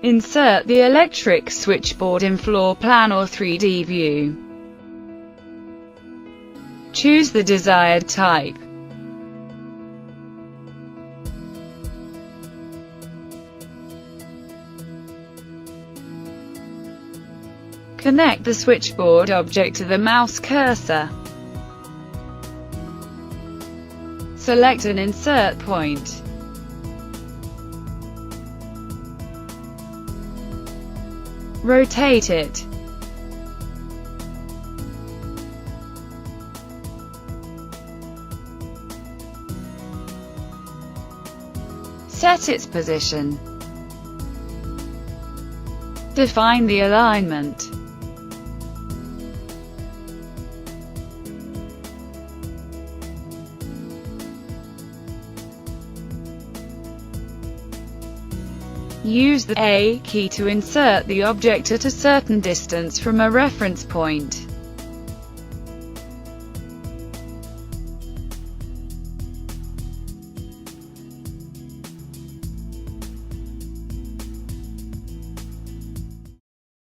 Insert the electric switchboard in floor plan or 3D view. Choose the desired type. Connect the switchboard object to the mouse cursor. Select an insert point. Rotate it. Set its position. Define the alignment. Use the A key to insert the object at a certain distance from a reference point.